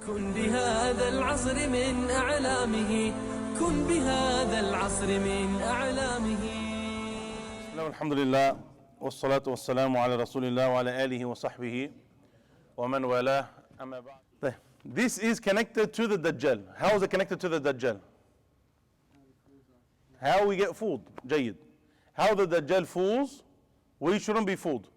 كن بهذا العصر من أعلامه كن بهذا العصر من أعلامه. الحمد لله والصلاة والسلام على رسول الله وعلى آله وصحبه ومن والاه أما بعد. This is connected to the Dajjal. How is it connected to the Dajjal? How we get fooled. جيد. How the Dajjal fools, we shouldn't be fooled.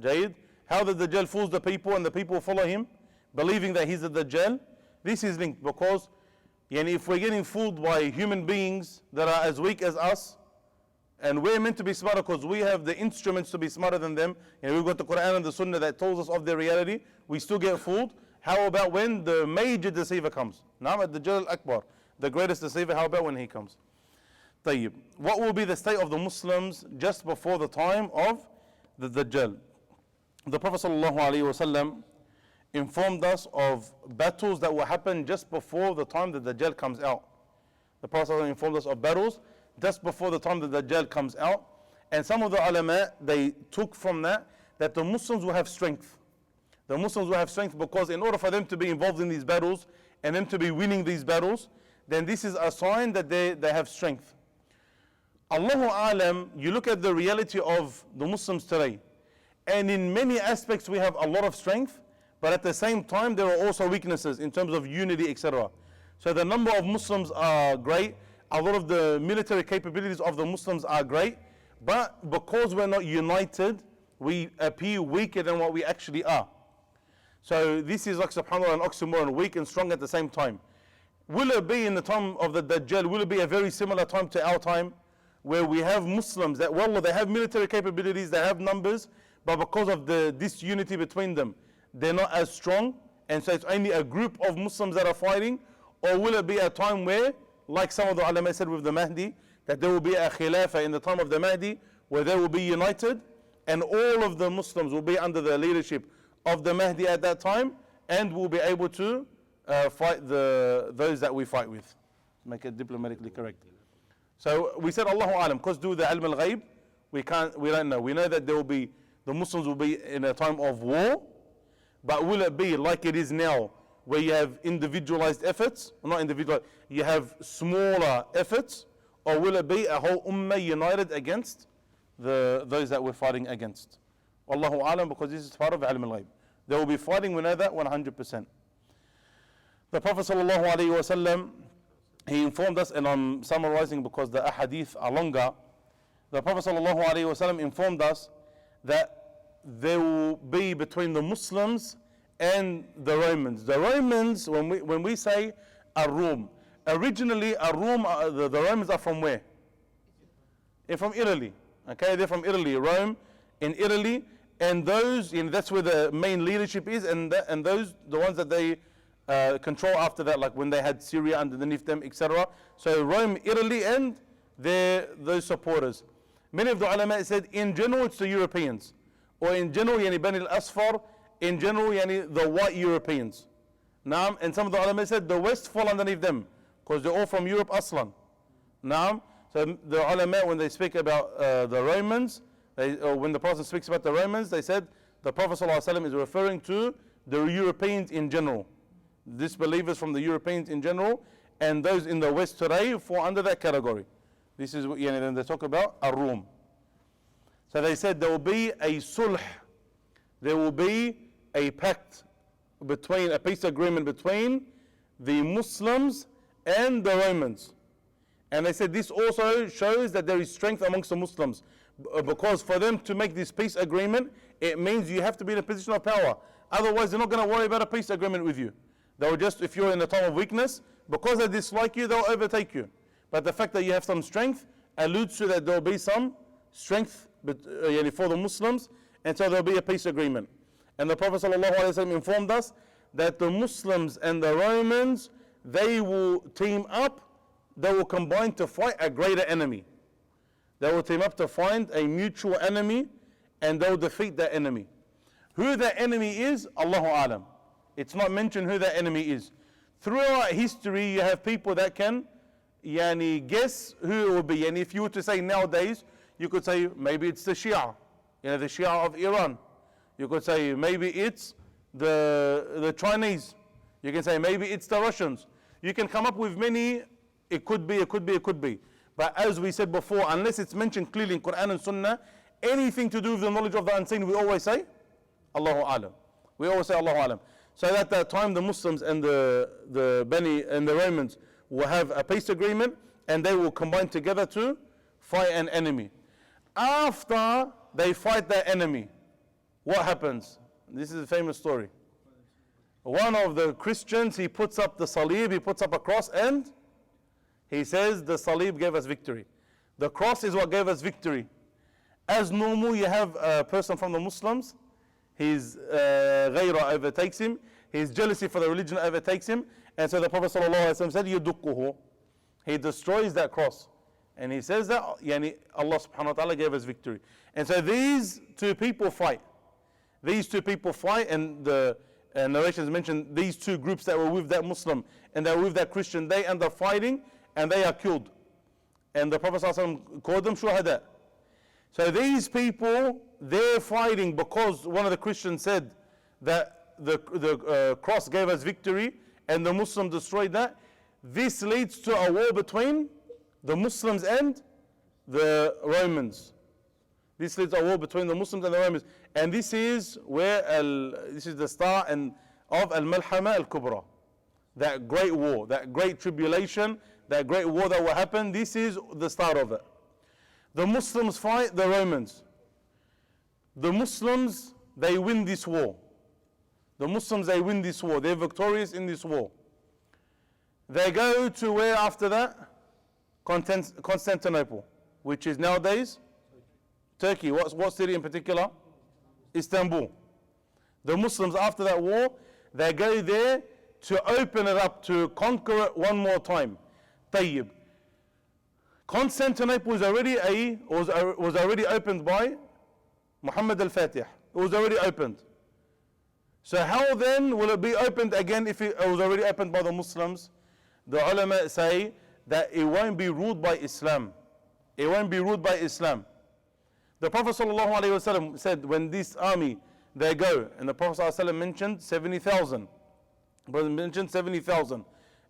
جيد. How the Dajjal fools the people and the people follow him, believing that he's the Dajjal. This is linked because if we're getting fooled by human beings that are as weak as us, and we're meant to be smarter because we have the instruments to be smarter than them, and we've got the Quran and the Sunnah that tells us of their reality, we still get fooled. How about when the major deceiver comes? Naam ad-Dajjal al-Akbar, the greatest deceiver, how about when he comes? طيب. What will be the state of the Muslims just before the time of the Dajjal? The Prophet ﷺ informed us of battles that will happen just before the time the Dajjal comes out. The Prophet ﷺ informed us of battles just before the time the Dajjal comes out. And some of the ulama, they took from that the Muslims will have strength. The Muslims will have strength because in order for them to be involved in these battles and them to be winning these battles, then this is a sign that they have strength. Allahu Alam, you look at the reality of the Muslims today, and in many aspects we have a lot of strength, but at the same time there are also weaknesses in terms of unity, etc. So the number of Muslims are great, a lot of the military capabilities of the Muslims are great, but because we're not united, we appear weaker than what we actually are. So this is like subhanAllah an oxymoron, weak and strong at the same time. Will it be in the time of the Dajjal, will it be a very similar time to our time, where we have Muslims that, well, they have military capabilities, they have numbers, but because of the disunity between them, they're not as strong, and so it's only a group of Muslims that are fighting? Or will it be a time where, like some of the ulama said with the Mahdi, that there will be a khilafah in the time of the Mahdi, where they will be united, and all of the Muslims will be under the leadership of the Mahdi at that time, and will be able to fight those that we fight with. Make it diplomatically correct. So we said Allahu Alam, because due to the ilm al-ghaib, we don't know. We know that the Muslims will be in a time of war, but will it be like it is now, where you have individualized efforts, or not individualized, you have smaller efforts, or will it be a whole ummah united against those that we're fighting against? Allahu Alam, because this is part of ilm al-ghaib. They will be fighting, we know that 100%. The Prophet ﷺ, he informed us, and I'm summarizing because the ahadith are longer. The Prophet ﷺ informed us that there will be between the Muslims and the Romans. The Romans, when we say Ar-Rum, originally Ar-Rum, the Romans are from where? They're from Italy. Okay, they're from Italy, Rome in Italy, and those, that's where the main leadership is, and those, the ones that they control after that, like when they had Syria underneath them, etc. So Rome, Italy, and those supporters. Many of the ulama said, in general, it's the Europeans, or in general, Bani al-Asfar, in general, the white Europeans. Naam, and some of the ulama said the West fall underneath them, because they're all from Europe, Aslan. Naam, so the ulama, when they speak about the Romans, or when the Prophet speaks about the Romans, they said the Prophet ﷺ is referring to the Europeans in general. Disbelievers from the Europeans in general, and those in the West today fall under that category. This is what then they talk about Ar-Rum. So they said there will be a sulh, there will be a pact, a peace agreement between the Muslims and the Romans. And they said this also shows that there is strength amongst the Muslims, because for them to make this peace agreement, it means you have to be in a position of power. Otherwise, they're not going to worry about a peace agreement with you. They will just, if you're in a time of weakness, because they dislike you, they'll overtake you. But the fact that you have some strength alludes to that there will be some strength for the Muslims, and so there will be a peace agreement. And the Prophet ﷺ informed us that the Muslims and the Romans, they will team up, they will combine to fight a greater enemy. They will team up to find a mutual enemy, and they will defeat that enemy. Who that enemy is, Allahu Alam. It's not mentioned who that enemy is. Throughout history, you have people that can guess who it will be. And if you were to say nowadays, you could say maybe it's the Shia, the Shia of Iran. You could say maybe it's the Chinese. You can say maybe it's the Russians. You can come up with many, it could be, it could be, it could be. But as we said before, unless it's mentioned clearly in Quran and Sunnah, anything to do with the knowledge of the unseen, we always say, Allahu Alam. We always say Allahu Alam. So at that time the Muslims and the Bani and the Romans will have a peace agreement and they will combine together to fight an enemy. After they fight their enemy, what happens? This is a famous story. One of the Christians, he puts up the salib, he puts up a cross and he says the salib gave us victory. The cross is what gave us victory. As normal, you have a person from the Muslims, his ghaira overtakes him, his jealousy for the religion overtakes him, and so the Prophet ﷺ said, يُدُقُّهُ. He destroys that cross. And he says that Allah subhanahu wa ta'ala gave us victory. And so these two people fight. These two people fight, and the narrations mention these two groups that were with that Muslim and that were with that Christian, they end up fighting and they are killed. And the Prophet ﷺ called them shuhada. So these people, they're fighting because one of the Christians said that the cross gave us victory and the Muslim destroyed that. This leads to a war between the Muslims and the Romans. This leads to a war between the Muslims and the Romans. And this is where, this is the start of Al-Malhama Al-Kubra. That great war, that great tribulation, that great war that will happen, this is the start of it. The Muslims fight the Romans. The Muslims, they win this war. The Muslims, they win this war. They're victorious in this war. They go to where after that? Constantinople, which is nowadays Turkey. What city in particular? Istanbul. The Muslims after that war, they go there to open it up, to conquer it one more time. Tayyib. Constantinople was already opened by Muhammad al-Fatih. It was already opened. So how then will it be opened again if it was already opened by the Muslims? The ulama say that it won't be ruled by Islam. It won't be ruled by Islam. The Prophet ﷺ said when this army, they go, and the Prophet ﷺ mentioned 70,000. Mentioned 70,000.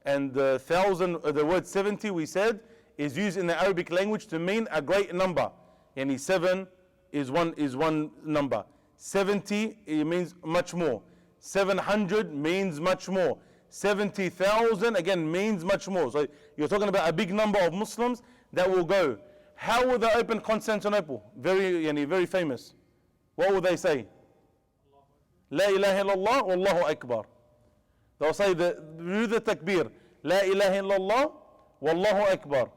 And the word 70 we said is used in the Arabic language to mean a great number. Yani 7 is one number. 70 it means much more. 700 means much more. 70,000 again means much more. So you're talking about a big number of Muslims that will go. How will they open Constantinople? Very famous. What will they say? La ilaha illallah wallahu akbar. They'll say do the takbir. La ilaha illallah wallahu akbar.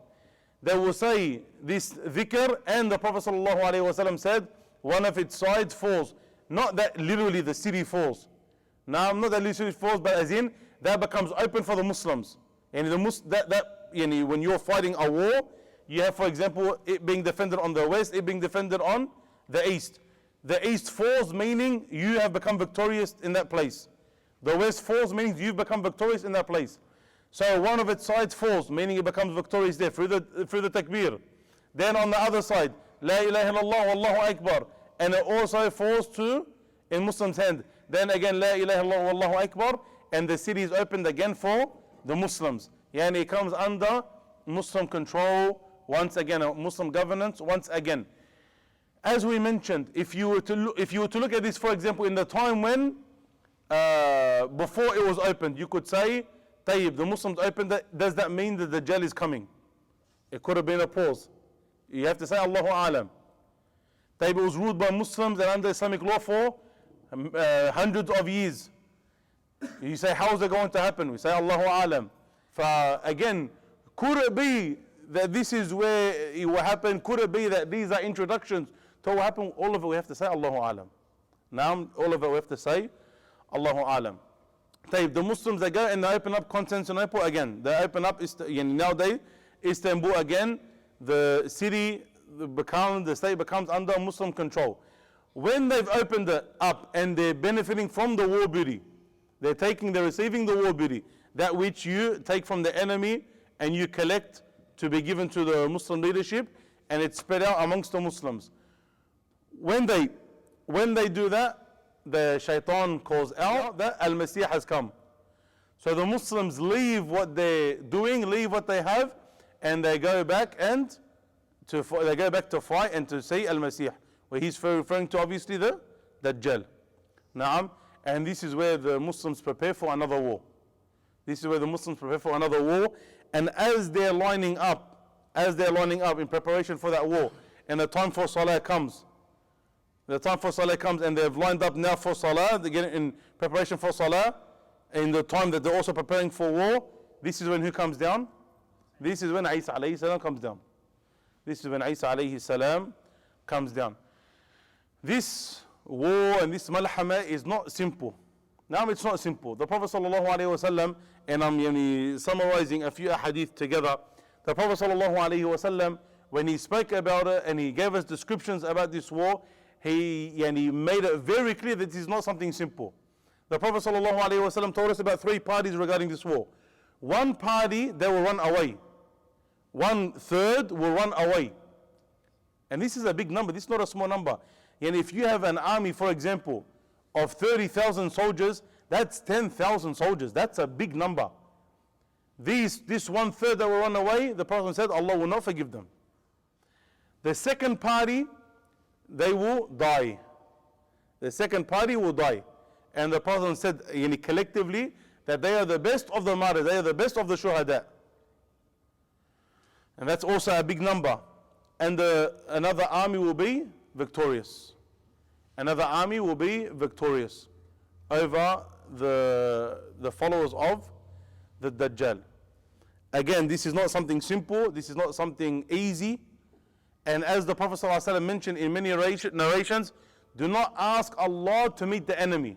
They will say this dhikr, and the Prophet ﷺ said one of its sides falls. Not that literally the city falls. Now, not that literally falls, but as in that becomes open for the Muslims. And when you're fighting a war, you have, for example, it being defended on the west, it being defended on the east. The east falls, meaning you have become victorious in that place. The west falls, meaning you've become victorious in that place. So one of its sides falls, meaning it becomes victorious there through the takbir. Then on the other side, La ilaha illallah wallahu akbar, and it also falls in Muslims' hand. Then again, La ilaha illallah wallahu akbar, and the city is opened again for the Muslims. Yani it comes under Muslim control once again, Muslim governance once again. As we mentioned, if you were to look at this, for example, in the time when before it was opened, you could say, Tayyib, the Muslims opened it, does that mean that the Dajjal is coming? It could have been a pause. You have to say Allahu Alam. Tayyib, it was ruled by Muslims and under Islamic law for hundreds of years. You say, how is it going to happen? We say Allahu Alam. Again, could it be that this is where it will happen? Could it be that these are introductions to what happened? All of it we have to say Allahu Alam. Now, all of it we have to say Allahu Alam. The Muslims, they go and they open up Constantinople again. They open up nowadays Istanbul again. The city the state becomes under Muslim control. When they've opened it up and they're benefiting from the war booty, they're receiving the war booty, that which you take from the enemy and you collect to be given to the Muslim leadership, and it's spread out amongst the Muslims. When they do that, the shaitan calls out that Al-Masih has come. So the Muslims leave what they're doing, leave what they have, and they go back to fight and to say Al-Masih, where he's referring to obviously the Dajjal. Naam. And this is where the Muslims prepare for another war. This is where the Muslims prepare for another war. And as they're lining up in preparation for that war, and the time for Salah comes, and they've lined up now for Salah, they get in preparation for Salah, in the time that they're also preparing for war, this is when who comes down? This is when Isa alayhi salam comes down. This is when Isa alayhi salam comes down. This war and this malhama is not simple. Now it's not simple. The Prophet sallallahu alaihi wasallam, and I'm summarizing a few hadith together. The Prophet sallallahu alaihi wasallam, when he spoke about it and he gave us descriptions about this war, he made it very clear that this is not something simple. The Prophet sallallahu alaihi wasallam told us about three parties regarding this war. One party, they will run away. 1/3 will run away. And this is a big number. This is not a small number. And if you have an army, for example, of 30,000 soldiers, that's 10,000 soldiers. That's a big number. This 1/3 that will run away, the Prophet said, Allah will not forgive them. The second party, they will die. The second party will die. And the Prophet said, collectively, that they are the best of the martyrs, they are the best of the shuhada. And that's also a big number. And another army will be victorious. Another army will be victorious over the followers of the Dajjal. Again, this is not something simple, this is not something easy. And as the Prophet ﷺ mentioned in many narrations, do not ask Allah to meet the enemy.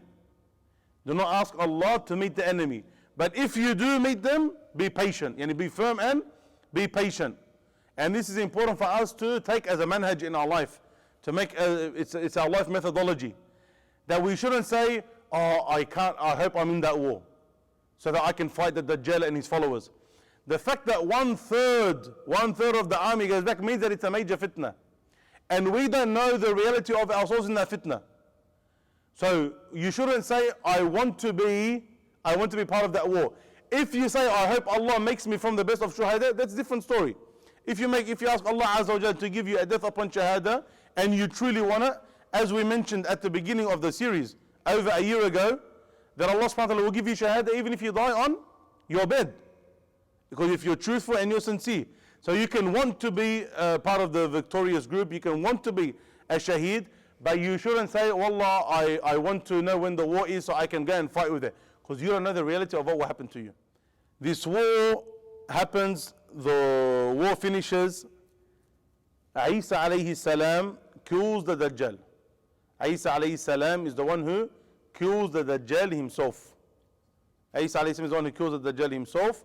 Do not ask Allah to meet the enemy. But if you do meet them, be patient. Be firm and be patient. And this is important for us to take as a manhaj in our life. To make it's our life methodology. That we shouldn't say, oh, I hope I'm in that war, so that I can fight the Dajjal and his followers. The fact that 1/3 of the army goes back means that it's a major fitna. And we don't know the reality of ourselves in that fitna. So you shouldn't say, I want to be part of that war. If you say, I hope Allah makes me from the best of shuhada, that's a different story. If you ask Allah Azza wa Jalla to give you a death upon shahada, and you truly want it, as we mentioned at the beginning of the series, over a year ago, that Allah subhanahu wa ta'ala will give you shahada even if you die on your bed. Because if you're truthful and you're sincere. So you can want to be part of the victorious group, you can want to be a shaheed, but you shouldn't say, Wallah, I want to know when the war is so I can go and fight with it. Because you don't know the reality of what will happen to you. This war happens, the war finishes, Isa alayhi salam kills the Dajjal. Isa alayhi salam is the one who kills the Dajjal himself. Isa alayhi salam is the one who kills the Dajjal himself.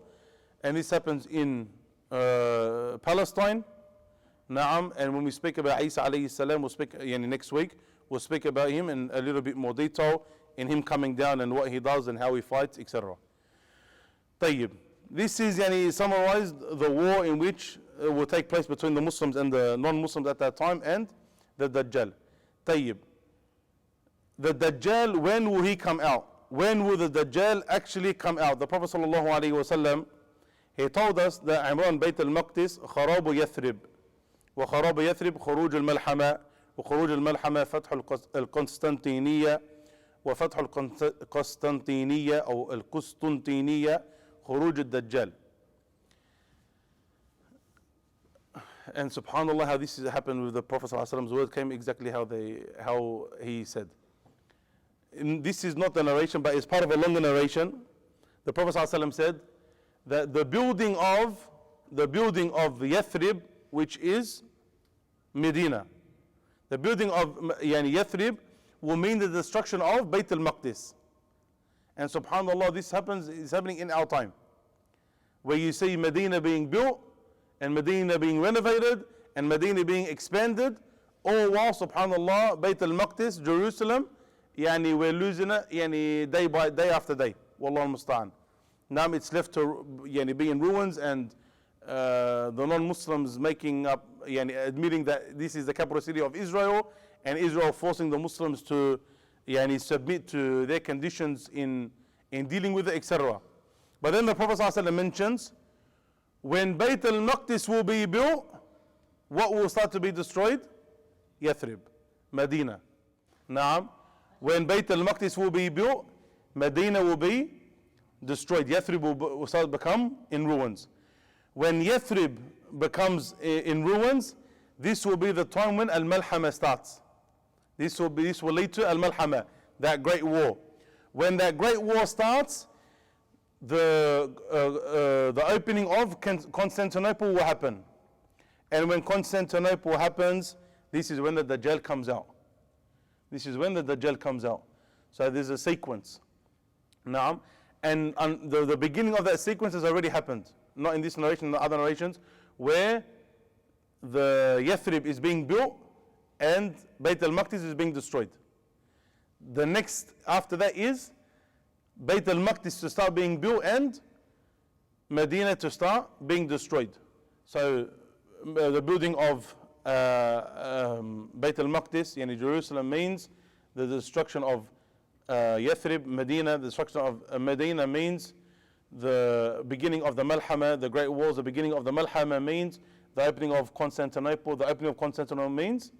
And this happens in Palestine. Naam. And when we speak about Isa alayhi salam, we'll speak next week, we'll speak about him in a little bit more detail, in him coming down and what he does and how he fights, etc. Tayyib. This is summarized the war in which will take place between the Muslims and the non-Muslims at that time, and the Dajjal. Tayyib. The Dajjal, when will he come out? When will the Dajjal actually come out? The Prophet sallallahu alaihi wasallam, he told us that Imran Bayt al-Maqdis خراب يثرب وخراب يثرب خروج الملحمة وخروج الملحمة فتح القسطنطينية وفتح القسطنطينية أو القسطنطينية خروج الدجال. And subhanAllah, how this happened with the Prophet ﷺ's word came exactly how he said. And this is not the narration, but it's part of a longer narration. The Prophet ﷺ said that the building of Yathrib, which is Medina, the building of Yathrib will mean the destruction of Bayt al-Maqdis. And subhanAllah, this is happening in our time, where you see Medina being built, and Medina being renovated, and Medina being expanded, all while, subhanAllah, Bayt al-Maqdis, Jerusalem, we're losing it day by day after day. Wallahu al-musta'an. Now it's left to be in ruins, and the non-Muslims making up, admitting that this is the capital city of Israel, and Israel forcing the Muslims to submit to their conditions in dealing with it, etc. But then the Prophet ﷺ mentions, when Bayt al-Maqdis will be built, what will start to be destroyed? Yathrib, Medina. Naam. When Bayt al-Maqdis will be built, Medina will be destroyed. Yathrib will start to become in ruins. When Yathrib becomes in ruins, this will be the time when Al-Malhama starts. This will lead to Al-Malhama, that great war. When that great war starts, the opening of Constantinople will happen. And when Constantinople happens, this is when the Dajjal comes out. This is when the Dajjal comes out. So there's a sequence. Naam. And the beginning of that sequence has already happened. Not in this narration, in the other narrations, where the Yathrib is being built and Bayt al-Maqdis is being destroyed. The next after that is Bayt al-Maqdis to start being built and Medina to start being destroyed. So the building of Bayt al-Maqdis, yani Jerusalem, means the destruction of Yathrib, Medina. The destruction of Medina means the beginning of the Malhama, the great wars. The beginning of the Malhama means the opening of Constantinople. The opening of Constantinople means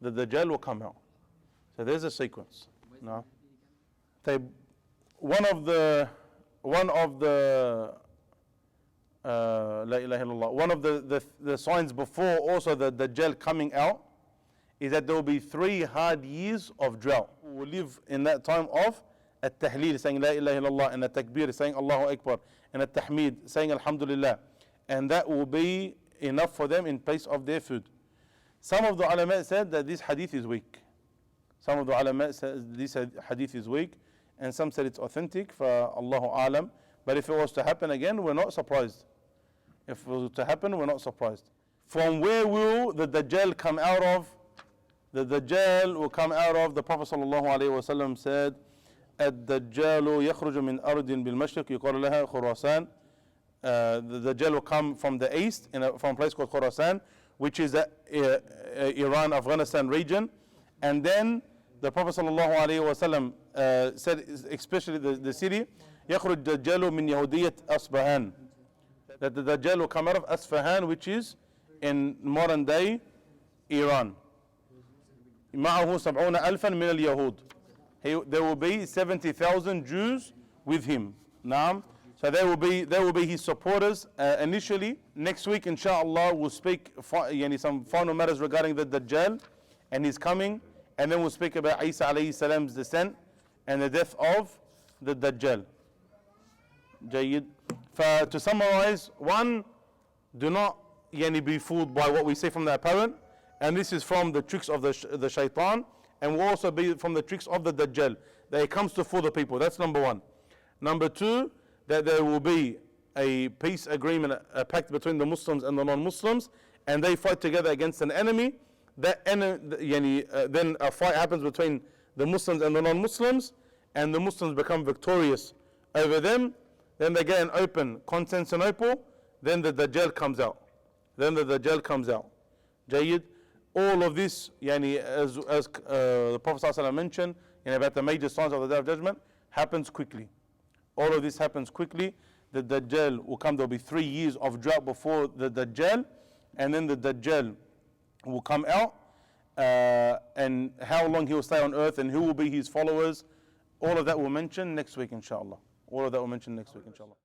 that the Dajjal will come out. So there's a sequence. No. One of the La ilaha illallah. One of the signs before also the Dajjal coming out is that there will be 3 hard years of drought. We will live in that time of at-tahleel, saying La ilaha illallah, and at-takbir, saying Allahu Akbar, and at-tahmid, saying Alhamdulillah. And that will be enough for them in place of their food. Some of the ulama said that this hadith is weak. Some of the ulama said this hadith is weak, and some said it's authentic, for Allahu Alam. But if it was to happen again, we're not surprised. If it was to happen, we're not surprised. From where will the Dajjal come out of? The Dajjal will come out of, the Prophet ﷺ said, الدجال يخرج من أرض بالمشرق يقال لها خراسان. The Dajjal will come from the east, from a place called Khurasan, which is Iran, Afghanistan region. And then the Prophet ﷺ said, especially the city, يخرج الدجال من يهودية أصبهان. That the Dajjal will come out of Asfahan, which is in modern day Iran. معه 70,000 من اليهود. There will be 70,000 Jews with him. Naam. So they will be his supporters initially. Next week, inshallah, we'll speak some final matters regarding the Dajjal and his coming, and then we'll speak about Isa alayhi salam's descent and the death of the Dajjal. Jayyid. To summarize, 1, do not be fooled by what we say from the apparent, and this is from the tricks of the shaitan, and will also be from the tricks of the Dajjal, that it comes to fool the people. That's number 1. Number 2, that there will be a peace agreement, a pact between the Muslims and the non-Muslims, and they fight together against an enemy. Then a fight happens between the Muslims and the non-Muslims, and the Muslims become victorious over them. Then they get an open Constantinople. Then the Dajjal comes out. Jayyid. All of this, as the Prophet ﷺ mentioned, about the major signs of the Day of Judgment, happens quickly. All of this happens quickly. The Dajjal will come. There will be 3 years of drought before the Dajjal, and then the Dajjal will come out. And how long he will stay on earth and who will be his followers, all of that we'll mention next week, inshallah. All of that we'll mention next week, inshallah.